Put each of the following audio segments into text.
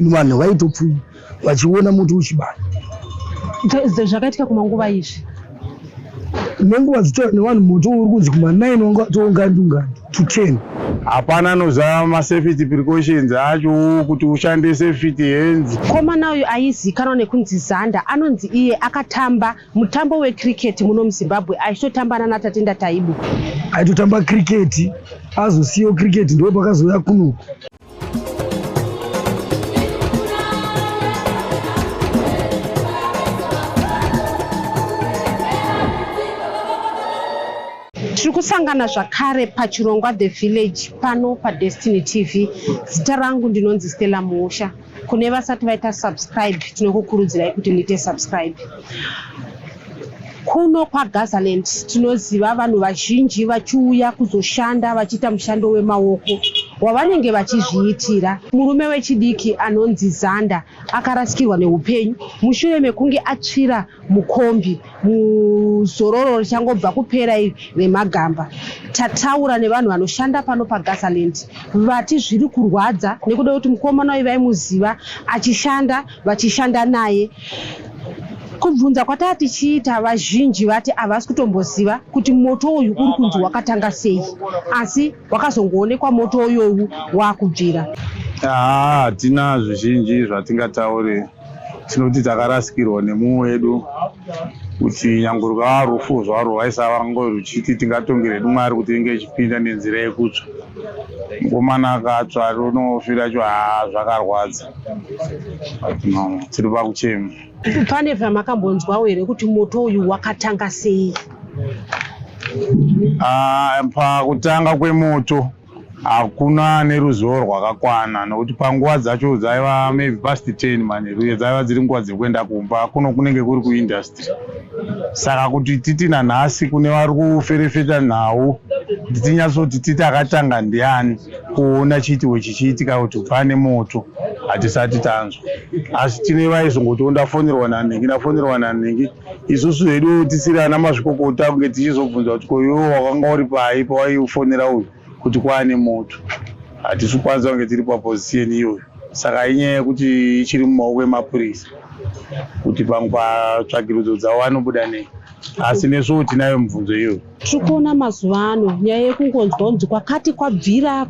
vanhu vaitopfuya vachiona moto uchibaya. Zvakaitika kumanguva izvi nenguva dzitaura nevanhu moto uri kunzi kuma9 wanga watoungandungandi to 10. Hapana anoziva masafety precautions acho kuti ushande safety hands. Komana uyu aizikanwa nekunzi Zanda anonzi iye akatamba mutambo wecricket muno muZimbabwe aitotambana naTatenda Taibu. Aitotamba cricket azosiyo cricket ndo pakazoya kunuku. Tiri kusangana zvakare pachirongwa The Village pano paDestiny TV. Zita rangu ndinonzi Stella Muosha. Kune vasati vaita subscribe tinokukurudzirai kuti muite subscribe. Kuno kwaGazaland tinoziva vanhu vazhinji vachiuya kuzoshanda vachiita mushando wemaoko wavanenge vachizviitira. Murume wechidiki anonzi Zanda akarasikirwa neupenyu mushure mekunge atsvira mukombi muzororo richangobva kupera iri remagamba. Tataura nevanhu vanoshanda pano paGazaland vati zviri kurwadza nekuda kuti mukomana uyu vaimuziva achishanda vachishanda naye. Kubvunza kwatati tichiita vazhinji vati havasi kutomboziva kuti moto uyu uri kunzi wakatanga sei, asi wakazongoonekwa moto uyu wakubvira. Hatina zvizhinji zvatingataure, tinoti takarasikirwa nemumwe wedu kuti nyange rukava rufu zvarwo vaisava ruchiti tingatongere Mwari kuti inge ichipinda nenzira yekutsva. Mukomana akatsva runofira cho zvakarwadza. Tiri pakuchema. Pane zvamakambonzwawo here kuti moto uyu wakatanga sei? Pakutanga kwemoto hakuna neruzivo rwakakwana nokuti panguva dzacho dzaiva maybe past 10 manheru uye dzaiva dziri nguva dzekuenda kumba kuno kunenge kuri kuindustry. Saka kuti titi nanhasi kune vari kuferefeta nhau kuti tinyatsoti titi akatanga ndiani kuona chiitiwo chichiitika kuti pane moto hatisati tanzwa. Asi tine vaizongotiwo ndafonerwa nanhingi isusu hedu tisiri ana mazvikokota kunge tichizobvunza kuti koiwo wakanga uri pai pawaiufonera uyu kuti kwaane moto. Hatisi kukwanisa kunge tiri paposition iyoyo. Saka inyaya yekuti ichiri mumaoko emapurisa kuti pamwe patsvagirudzo dzavo vanobuda nei. Asi nesuwo tinayo mibvunzo iyoyo. Tiri kuona mazuva ano nyaya yekungonzwa kunzi kwakati kwabvira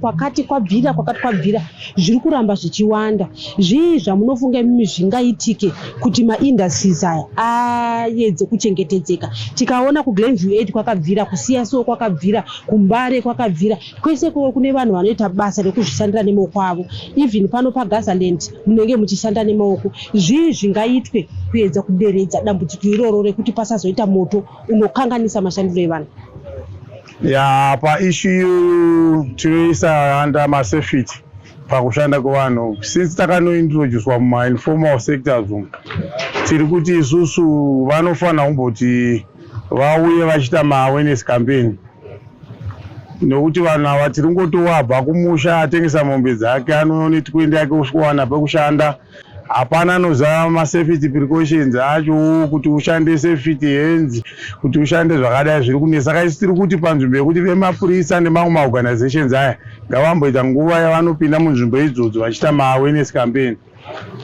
zviri kuramba zvichiwanda. Zvii zvamunofunga mimi zvingaitike kuti maindustries aya aedze kuchengetedzeka? Tikaona kuGlenview 8 kwakabvira, kuCSO kwakabvira, kuMbare kwakabvira, kwese kune vanhu vanoita basa rekuzvishandira nemaoko avo. Even pano paGazaland munenge muchishanda nemaoko. Zvii zvingaitwe kuedza kuderedza dambudziko iroro rekuti pasazoita moto unokanganisa mashandiro evanhu? Paishu tinoisa under masafety pakushanda kwevanhu. Since takanointroducedwa mumainformal sectors tiri kuti isusu vanofanira kumboti vauye vachiita maawareness campaign, nokuti vanhu ava tiri ngotowabva kumusha atengesa mombe dzake anoone twende yake usikuwana pekushanda. Hapana anoziva masafety precautions acho kuti ushande safety hands, kuti ushande zvakadai zviri kunesa. Saka isi tiri kuti panzvimbo yekuti vemapurisa nemamwe maorganizations aya ngavamboita nguva yavanopinda munzvimbo idzodzo vachiita maawareness campaign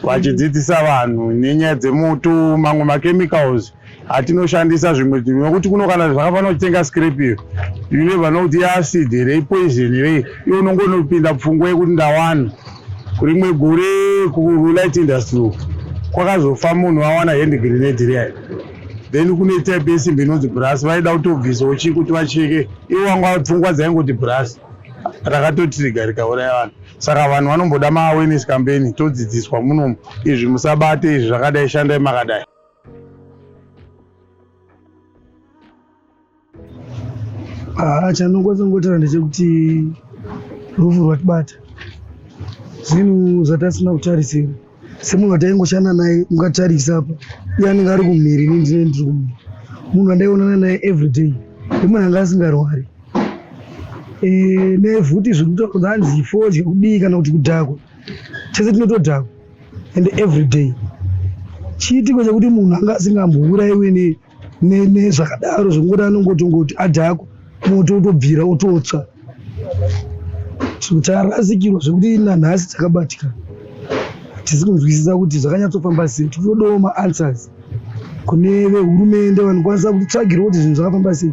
vachidzidzisa vanhu nenyaya dzemoto, mamwe machemicals atinoshandisa zvimwe nokuti kuno kana zvakafanira kutenga scrap iyo you never know kuti acid here poison here iyo unongonopinda pfungwa yekuti ndawana. Rimwe gore kulight industry kwakazofa munhu awana hand grenade riya, then kune type yesimbi inonzi brass vaida kutobvisa chii kuti vacheke, iwo wanga pfungwa dzaingoti brass rakatotriga rikauraya vanhu. Saka vanhu vanomboda maawareness campaign todzidziswa munomu, izvi musabate izvi zvakadai, shandai makadai. Chandinokwanisa kungotaura ndechekuti rufu rwatibata zvinhu zvatasina kutarisira. Semunhu wataingoshanda naye mukatarisa apa, iye anenge ari kumhiri ndiri kumhiri. Munhu wandaionana naye everyday munhu anga asingarwari. Nevhuti zviri kutaura kuti hanzi ifo kudii kana kuti kudhakwa, tese tinotodhakwa and everyday. Chiitiko chekuti munhu anga asingambourayiwe nezvakadaro zvekuti anongotongoti adhakwa moto utobvira utotsva. Tarasikirwa zvekuti nanhasi takabatika. tisi kunzwisisa kuti zvakanyatsofamba sei. Tinodawo maanswers kune vehurumende vanokwanisa kutsvagira kuti zvinhu zvakafamba sei,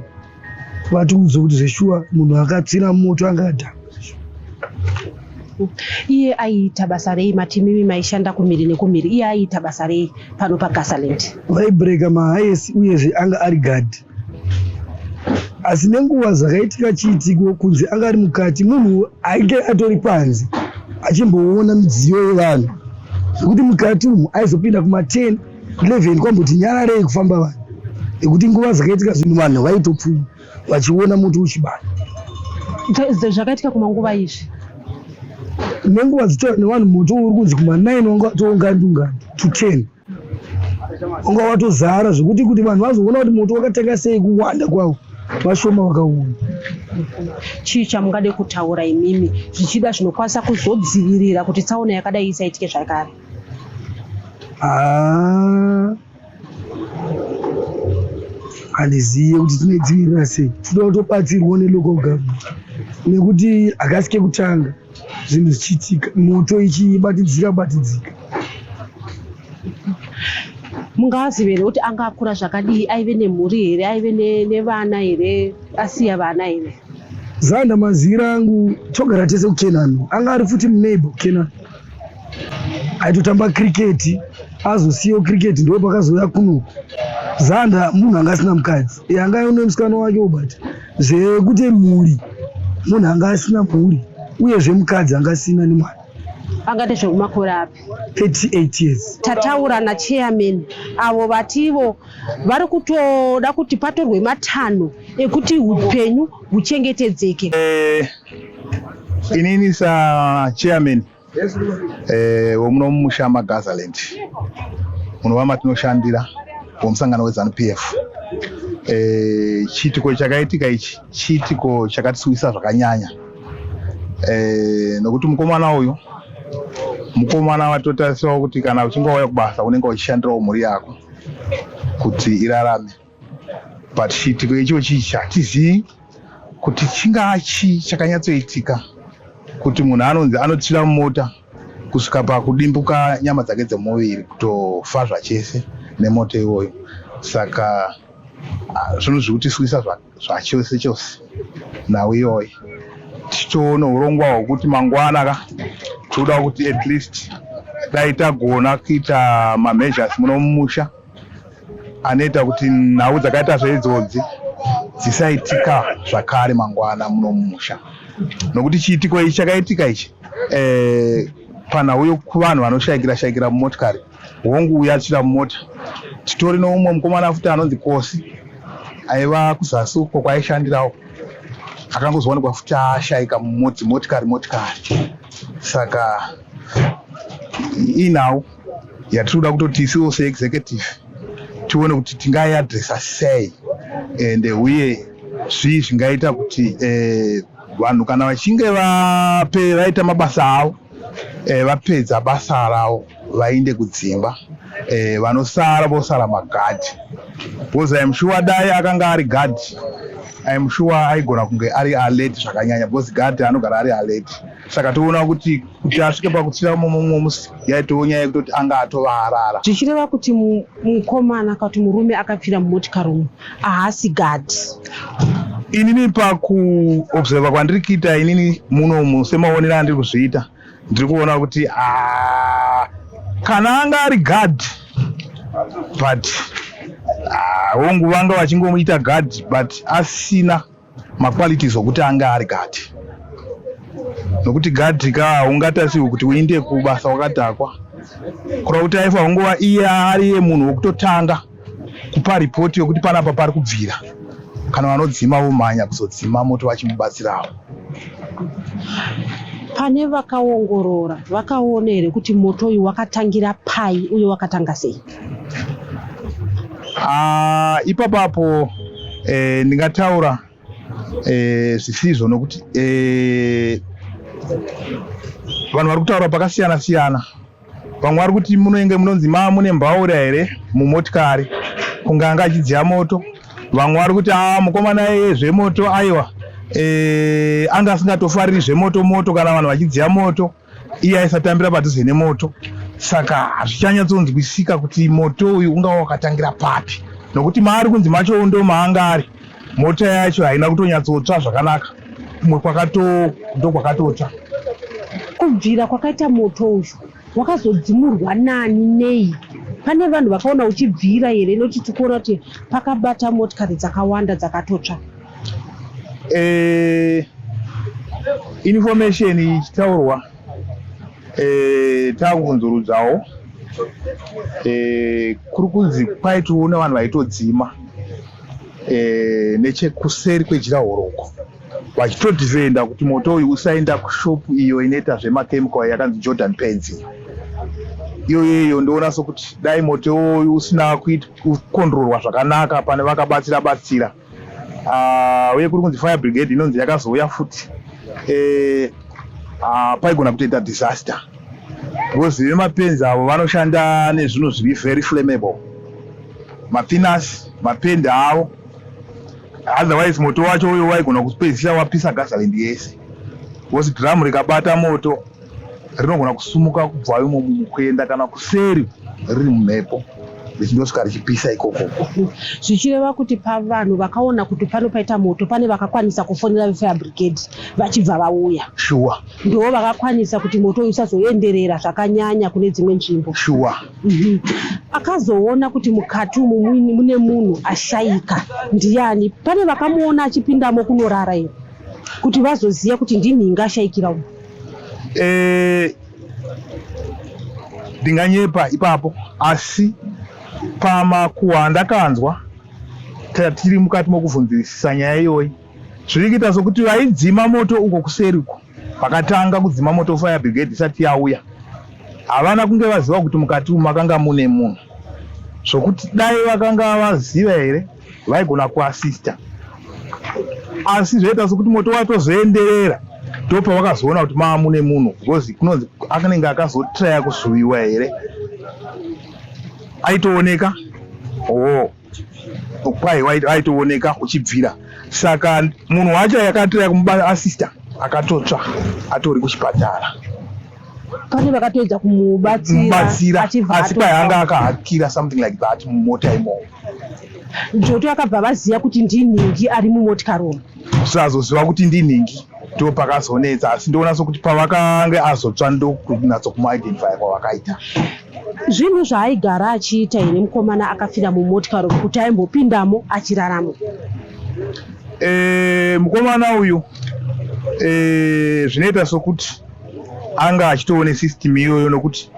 vatiudze kuti zveshuwa munhu akatsvina moto angadhama. Iye aiita basa rei matimimi maishanda kumhiri nekumhiri? Iye aiita basa rei pano paGazaland? Vaibhureka mahayesi uyezve anga ari gadhi. Asi nenguva zvakaitika chiitiko kunze anga ari mukati, munhu ainge atori panze achimboona midziyo yevanhu, zvekuti mukati umu aizopinda kuma10 11 kwamboti nyararei kufamba vanhu, nekuti nguva zvakaitika zvinhu vanhu vaitopfuma vachiona moto uchibaya. Zvakaitika kumanguva izvi? Nenguva dzitaura nevanhu moto uri kunzi kuma9 wanga watoungandunganda to 10 wanga watozara, zvekuti kuti vanhu vazoona kuti moto wakatanga sei kuwanda kwawo vashoma vakaona. Chii chamungade kutaura imimi zvichida zvinokwanisa kuzodzivirira kuti tsaona yakadai isaitike zvakare? Handizive kuti tinodzivirira sei. Tinoda kutobatsirwa nelocal government, nekuti akasike kutanga zvinhu zvichiitika, moto ichibatidzika. Mungazive here kuti anga akura zvakadii? Aive nemhuri here? Aive nevana here? Asiya vana here? Zanda mazira angu togara tese kuKenani, anga ari futi muneighbor Kenani, aitotamba cricket, azosiyawo cricket ndo pakazouya kuno. Zanda munhu anga asina mukadzi, anga une musikana wake obata zvekuti mhuri, munhu anga asina mhuri uyezve mukadzi anga asina nemwana. Angati zvekumakore api? 38 years. Tataura nachairman avo vativo vari kutoda kuti patorwe matanho ekuti upenyu huchengetedzeke. Inini chairman womuno mumusha maGazaland, munhu wamatinoshandira womusangano weZANU-PF. Chiitiko chakaitika ichi chiitiko chakatisuwisa zvakanyanya, nokuti mukomana uyu mukomana watotarisiwa kuti kana uchinge wauya kubasa unenge uchishandirawo mhuri yako kuti irarame. But chiitiko icho chichi hatizivi kuti chingaa chii chakanyatsoitika kuti munhu anonzi anotsvira mumota kusvika pakudimbuka nyama dzake dzemuviri kutofa zvachese nemoto iwoyo. Saka zvinhu zviri kutiswisa zvachose chose nhau iyoyi. Tichitoona urongwa hwekuti mangwana toda kuti at least dai tagona kuita mameasures muno mumusha anoita kuti nhau dzakaita seidzodzi dzisaitika zvakare mangwana muno mumusha, nokuti chiitiko ichi chakaitika ichi panhau yokuvanhu vanoshayikira mumotikari hongu yatsvira mumota. Titori noumwe mukomana futi anonzi Kosi aiva kuzasi uko kwaishandirawo, akangozoonekwa futi ashayika motikari. Saka inhau yatinoda kutoti isiwo seexecutive tione kuti tingaiadresa sei, ende uye zvii zvingaita kuti vanhu kana vachinge vaita mabasa avo, vapedza basa ravo vainde kudzimba, vanosara vosara magadhi. Because I'm sure dai akanga ari gadhi, I'm sure aigona kunge ari alert zvakanyanya, because gadhi anogara ari alert. Saka toona kuti asvike pakutsvira mumwe musi yaitowo nyaya yekutoti anga atova arara. Zvichireva kuti mukomana kuti murume akapfira mumotikari umu haasi gadhi. Inini pakuobserva kwandiri kuita inini munomu semaonero andiri kuzviita, ndiri kuona kuti kana anga ari gadhi but hongu vanga vachingomuita gadhi but asina maqualities okuti anga ari gadhi, nokuti gadhi ungatarisiwe kuti uinde kubasa wakadhakwa, kureva kuti aifa hunguva iye ari munhu wekutotanga kupa ripoti yokuti panapa pari kubvira, kana vanodzima vomhanya kuzodzima moto vachimubatsirawo. Pane vakaongorora vakaona here kuti moto uyu wakatangira pai uye wakatanga sei? Ipapapo ndingataura zvisizvo, nokuti vanhu vari kutaura pakasiyana siyana. Vamwe vari kuti munenge munonzi mune mbaura here mumotikari kunge anga achidziya moto. Vamwe vari kuti mukomana zvemoto aiwa anga asingatofariri zvemoto kana vanhu vachidziya moto, iye aisatambira padhuze nemoto. saka hazvichanyatsonzwisika kuti moto uyu unga wakatangira papi, nokuti maari kunzi macho ndo maanga ari mota yacho haina kutonyatsotsva zvakanaka, kumwe ndo kwakatotsva. Kubvira kwakaita moto uyu wakazodzimurwa nani nei? Pane vanhu vakaona uchibvira here? Noti tikuona kuti pakabata motikari dzakawanda dzakatotsva. Information ichitaurwa takunzurudzawo kuri kunzi kwaitoona vanhu vaitodzima nechekuseri kwejirahoroko vachitodhivenda kuti moto uyu usaenda kushopu iyo inoita zvemakemikal yakanzi Jordan Paints. Iyoyo ndoona sokuti dai moto uyu usina kukondororwa zvakanaka pane vakabatsira uye kuri kunzi fire brigade inonzi yakazouya futi paigona kutoita disaster because vemapenzi avo vanoshanda nezvinhu zviri very flammable, mapinas, mapenda avo. Otherwise moto wacho uyo waigona kupedzisira wapisa gasoline yese, because dhiramu rikabata moto rinogona kusumuka kubva imomo kuenda kana kuseri riri mumhepo richindosvika richipisa ikoko. Zvichireva kuti pavanhu vakaona kuti pano paita moto pane vakakwanisa kufonera fire brigade vachibva vauya. Sure. Ndo vakakwanisa kuti moto usazoenderera zvakanyanya kune dzimwe nzvimbo. Sure. Akazoona kuti mukati umu mune munhu ashayika ndiani? Pane vakamuona achipindamo kunorara here kuti vazoziya kuti ndinhinga ashayikira umu? Ndinganyepa ipapo, asi pamakuhwa ndakanzwa tiri mukati mokubvunzisisa nyaya iyoyi, zviri kuita sokuti vaidzima moto uko kuseriko vakatanga kudzima moto fire brigade isati yauya, havana kunge vaziva kuti mukati umu makanga mune munhu, zvokuti dai vakanga vaziva here vaigona kuasista. Asi zvoita sokuti moto watozoenderera ndopa vakazoona kuti mune munhu, because kunonzi akanenge akazotraya kuzuviwa here aitooneka aitooneka uchibvira, saka munhu wacho yakatraya kumuasista akatotsva atori kuchipatara. Pane vakatoedza kumubatsira asi paanga akahakira something like that mumota imomo. Njoto akabva vaziya kuti ndinhingi ari mumotikari umu. Kusazoziva kuti ndinhingi ndo pakazonetsa, asi ndoona sokuti pavakanga azotsva ndokunatso kumuidentify kwavakaita. Zvinhu zvaaigara achiita here mukomana akafira mumotikari kuti aimbopindamo achiraramo? Mukomana uyu zvinoita sokuti anga achitoone system iyoyo, nokuti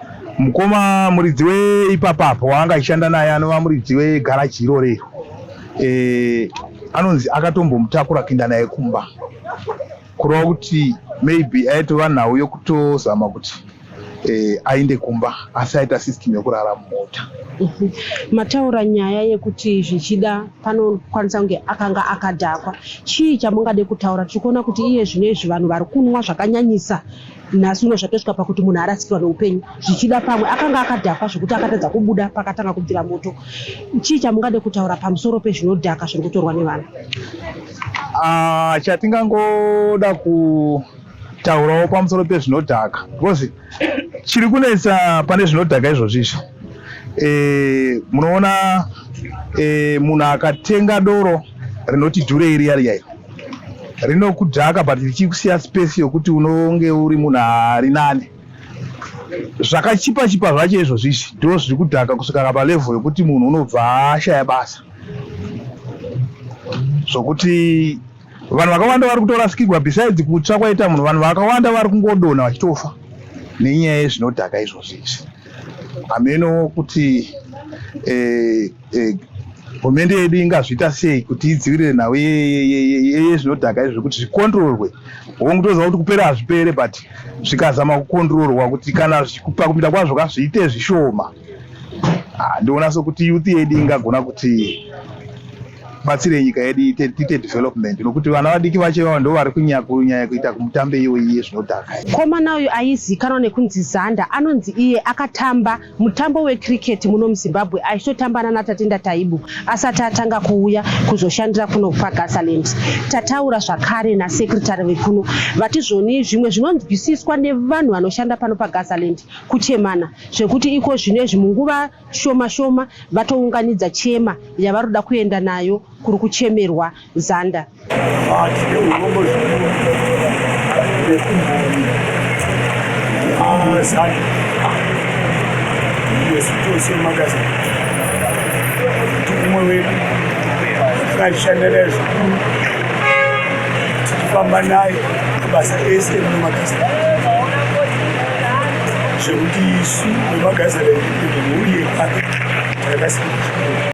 muridzi weipapapo waanga achishanda naye anova muridzi wegaraji irorero, anonzi akatombomutakura kuenda naye kumba, kureva kuti maybe aitova nhau yokutozama kuti ainde kumba, asi aita system yokurara mumota. Mataura nyaya yekuti zvichida panokwanisa kunge akanga akadhakwa. Chii chamungade kutaura? Tikuona kuti iye zvinezvi vanhu vari kunwa zvakanyanyisa, nhasi uno zvatosvika pakuti munhu arasikirwa neupenyu. Zvichida pamwe akanga akadhakwa zvokuti akatadza kubuda pakatanga kubvira moto. Chii chamungade kutaura pamusoro pezvinodhaka zviri kutorwa nevanhu? Chatingangoda kutaurawo pamusoro pezvinodhaka, because chiri kunetsa pane zvinodhaka izvozvizvi, munoona munhu akatenga doro rinoti dhure iri iro rinokudhaka but richikusiya space yokuti unonge uri munhu ari nane. Zvakachipa zvacho izvozvizvi ndo zviri kudhaka kusvika palevel yokuti munhu unobva ashaya basa, zvokuti vanhu vakawanda vari kutorasikirwa. Besides kutsva kwaita munhu, vanhu vakawanda vari kungodonha vachitofa nenyaya yezvinodhaka izvozvizvi. Hameno kuti hurumende yedu ingazviita sei kuti idzivirire nhau yezvinodhaka izvi kuti zvikondororwe. Hongutoziva kuti kupera hazvipere, but zvikazama kukondororwa kuti kana pakupinda kwazvo zviite zvishoma, ndoona sokuti youth yedu ingagona kuti batsire nyika yedu ite development nokuti vana vadiki vacho ndo vari kunyanya kuita kumutambe iye zvinodhaka. Komana uyu aizikanwa nekunzi Zanda anonzi iye akatamba mutambo wecricket muno muZimbabwe aitotambana naTatenda Taibu asati atanga kuuya kuzoshandira kuno paGazaland. Tataura zvakare nasekretari vekuno vatizvoni zvimwe zvinonzwisiswa nevanhu vanoshanda pano paGazaland kuchemana zvekuti iko zvinezvi munguva shoma shoma vatounganidza chema yavaroda kuenda nayo kuri kuchemerwa Zanda. Zvekuti isu vemagazara mhuri yepaka takasiyana.